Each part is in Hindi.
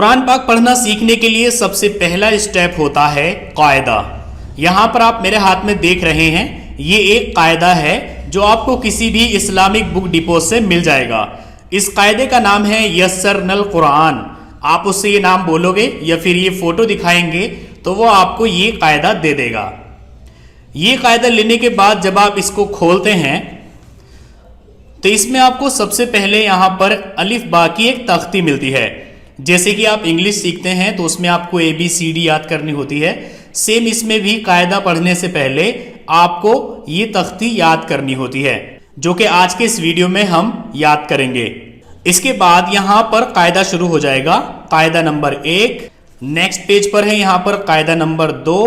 कुरान पाक पढ़ना सीखने के लिए सबसे पहला स्टेप होता है कायदा। यहाँ पर आप मेरे हाथ में देख रहे हैं, ये एक कायदा है जो आपको किसी भी इस्लामिक बुक डिपो से मिल जाएगा। इस कायदे का नाम है यस्सरनल कुरान। आप उससे ये नाम बोलोगे या फिर ये फोटो दिखाएंगे तो वो आपको ये कायदा दे देगा। ये कायदा लेने के बाद जब आप इसको खोलते हैं तो इसमें आपको सबसे पहले यहाँ पर अलिफ बा की एक तख्ती मिलती है। जैसे कि आप इंग्लिश सीखते हैं तो उसमें आपको ABCD याद करनी होती है, सेम इसमें भी कायदा पढ़ने से पहले आपको ये तख्ती याद करनी होती है, जो कि आज के इस वीडियो में हम याद करेंगे। इसके बाद यहाँ पर कायदा शुरू हो जाएगा। कायदा नंबर 1 नेक्स्ट पेज पर है, यहाँ पर कायदा नंबर 2,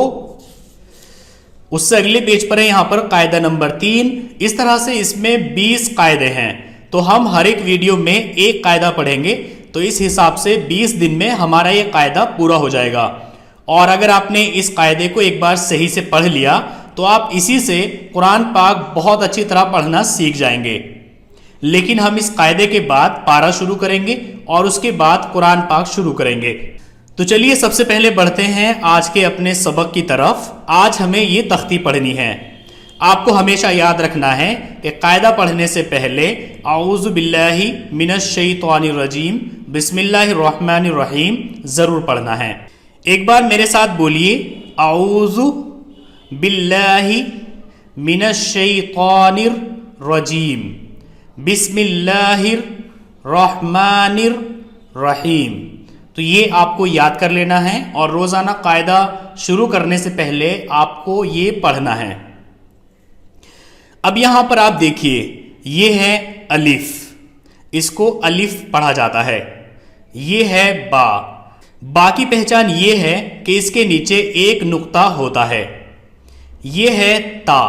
उससे अगले पेज पर है यहाँ पर कायदा नंबर 3। इस तरह से इसमें 20 कायदे हैं। तो हम हर एक वीडियो में एक कायदा पढ़ेंगे, तो इस हिसाब से 20 दिन में हमारा ये कायदा पूरा हो जाएगा। और अगर आपने इस कायदे को एक बार सही से पढ़ लिया तो आप इसी से कुरान पाक बहुत अच्छी तरह पढ़ना सीख जाएंगे। लेकिन हम इस कायदे के बाद पारा शुरू करेंगे और उसके बाद कुरान पाक शुरू करेंगे। तो चलिए सबसे पहले बढ़ते हैं आज के अपने सबक की तरफ। आज हमें ये तख्ती पढ़नी है। आपको हमेशा याद रखना है कि कायदा पढ़ने से पहले आऊज़ु बिल्लाहि मिनश शैतानिर रजीम बिस्मिल्लाहिर रहमानिर रहीम ज़रूर पढ़ना है। एक बार मेरे साथ बोलिए, आऊज़ु बिल्लाहि मिनश शैतानिर रजीम बिस्मिल्लाहिर रहमानिर रहीम। तो ये आपको याद कर लेना है और रोज़ाना कायदा शुरू करने से पहले आपको ये पढ़ना है। अब यहाँ पर आप देखिए, ये है अलिफ, इसको अलिफ पढ़ा जाता है। ये है बा, बा की पहचान ये है कि इसके नीचे एक नुक्ता होता है। ये है ता,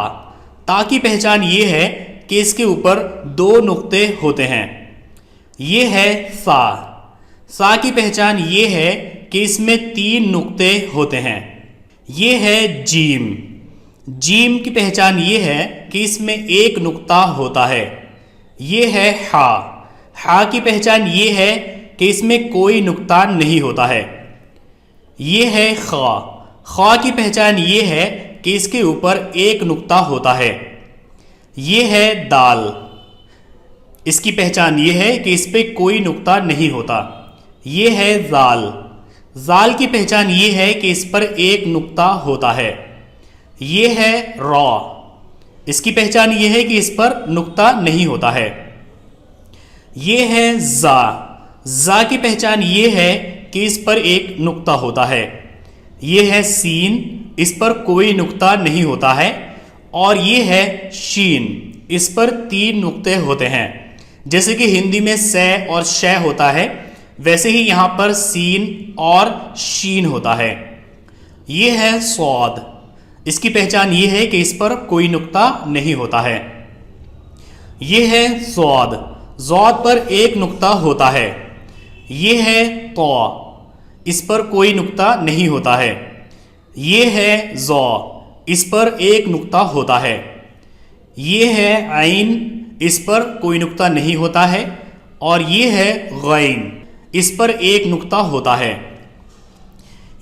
ता की पहचान ये है कि इसके ऊपर 2 नुक्ते होते हैं। ये है सा, सा की पहचान ये है कि इसमें 3 नुक्ते होते हैं। ये है जीम, जीम की पहचान ये है कि इसमें एक नुक्ता होता है। ये है हा, हा की पहचान ये है कि इसमें कोई नुक्ता नहीं होता है। ये है खा, खा की पहचान ये है कि इसके ऊपर एक नुक्ता होता है। ये है दाल, इसकी पहचान ये है कि इस पर कोई नुक्ता नहीं होता। ये है जाल, जाल की पहचान ये है कि इस पर एक नुक्ता होता है। ये है रॉ, इसकी पहचान ये है कि इस पर नुक्ता नहीं होता है। ये है जा, जा की पहचान ये है कि इस पर एक नुक्ता होता है। ये है सीन, इस पर कोई नुक्ता नहीं होता है। और ये है शीन, इस पर 3 नुक्ते होते हैं। जैसे कि हिंदी में से और शय होता है, वैसे ही यहाँ पर सीन और शीन होता है। ये है सौद, इसकी पहचान ये है कि इस पर कोई नुक्ता नहीं होता है। ये है सौद, जौद पर एक नुक्ता होता है। ये है तो, इस पर कोई नुक्ता नहीं होता है। ये है जौ, इस पर एक नुक्ता होता है। ये है आइन, इस पर कोई नुक्ता नहीं होता है। और ये है गैन, इस पर एक नुक्ता होता है।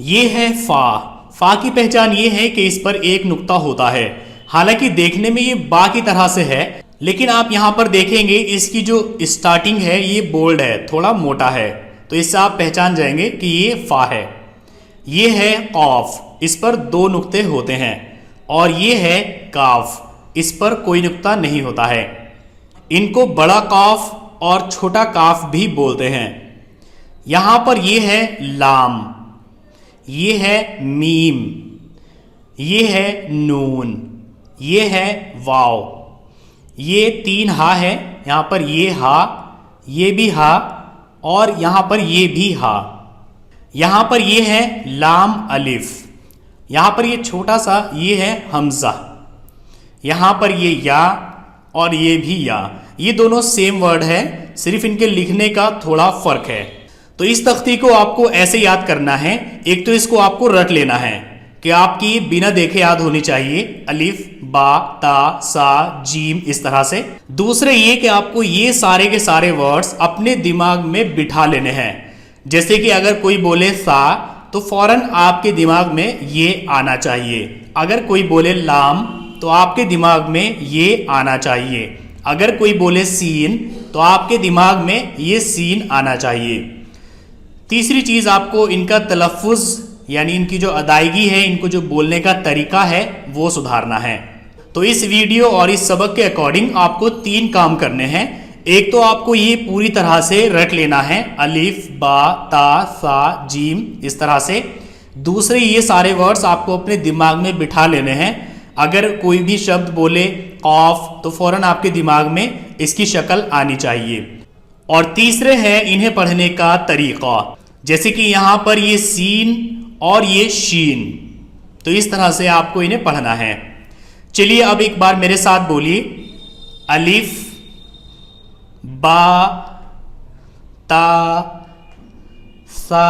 ये है फा, फा की पहचान ये है कि इस पर एक नुक्ता होता है। हालांकि देखने में ये बा की तरह से है, लेकिन आप यहाँ पर देखेंगे इसकी जो स्टार्टिंग है ये बोल्ड है, थोड़ा मोटा है, तो इससे आप पहचान जाएंगे कि ये फा है। ये है कौफ, इस पर 2 नुक्ते होते हैं। और ये है काफ, इस पर कोई नुक्ता नहीं होता है। इनको बड़ा काफ और छोटा काफ भी बोलते हैं। यहाँ पर ये है लाम, ये है मीम, ये है नून, ये है वाव। ये 3 हा है, यहाँ पर ये हा, ये भी हा और यहाँ पर ये भी हा। यहाँ पर ये है लाम अलिफ, यहाँ पर ये छोटा सा ये है हमजा। यहाँ पर ये या और ये भी या, ये दोनों सेम वर्ड है, सिर्फ इनके लिखने का थोड़ा फर्क है। तो इस तख्ती को आपको ऐसे याद करना है। एक तो इसको आपको रट लेना है कि आपकी बिना देखे याद होनी चाहिए, अलिफ बा ता सा जीम, इस तरह से। दूसरे ये कि आपको ये सारे के सारे वर्ड्स अपने दिमाग में बिठा लेने हैं। जैसे कि अगर कोई बोले सा तो फौरन आपके दिमाग में ये आना चाहिए। अगर कोई बोले लाम तो आपके दिमाग में ये आना चाहिए। अगर कोई बोले सीन तो आपके दिमाग में ये सीन आना चाहिए। तीसरी चीज़, आपको इनका तलफ़ुज़ यानी इनकी जो अदायगी है, इनको जो बोलने का तरीका है वो सुधारना है। तो इस वीडियो और इस सबक के अकॉर्डिंग आपको 3 काम करने हैं। एक तो आपको ये पूरी तरह से रट लेना है, अलिफ बा ता सा जीम, इस तरह से। दूसरे, ये सारे वर्ड्स आपको अपने दिमाग में बिठा लेने हैं। अगर कोई भी शब्द बोले ऑफ तो फौरन आपके दिमाग में इसकी शक्ल आनी चाहिए। और तीसरे है इन्हें पढ़ने का तरीका, जैसे कि यहाँ पर ये सीन और ये शीन, तो इस तरह से आपको इन्हें पढ़ना है। चलिए अब एक बार मेरे साथ बोलिए, अलिफ बा ता सा।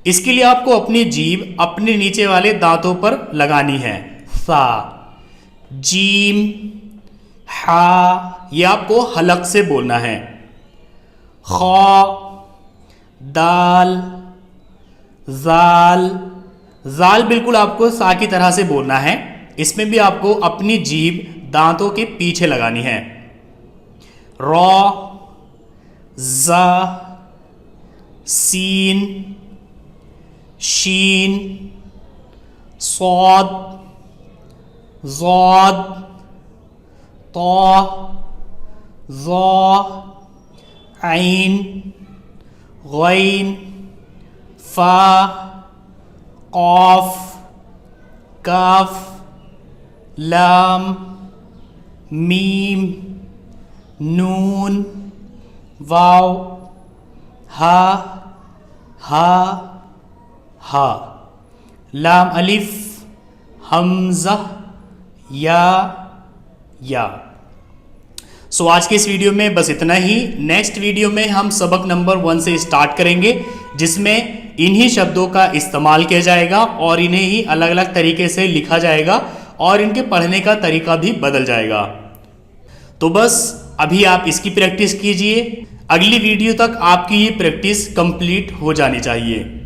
इसके लिए आपको अपनी जीभ अपने नीचे वाले दांतों पर लगानी है। सा, जीम, हा, ये आपको हलक से बोलना है। खा, दाल, जाल। जाल बिल्कुल आपको सा की तरह से बोलना है। इसमें भी आपको अपनी जीभ दांतों के पीछे लगानी है। रॉ, जा, सीन, शीन, सौद, ज़ौद, तौ, ज़ौ, ऐन, गैन, फा, क़ाफ, काफ, लाम, मीम, नून, वाव, हा, हा, लाम अलिफ, हमज़ा, या। सो आज के इस वीडियो में बस इतना ही। नेक्स्ट वीडियो में हम सबक नंबर 1 से स्टार्ट करेंगे, जिसमें इन्हीं शब्दों का इस्तेमाल किया जाएगा और इन्हें ही अलग अलग तरीके से लिखा जाएगा और इनके पढ़ने का तरीका भी बदल जाएगा। तो बस अभी आप इसकी प्रैक्टिस कीजिए। अगली वीडियो तक आपकी ये प्रैक्टिस कंप्लीट हो जानी चाहिए।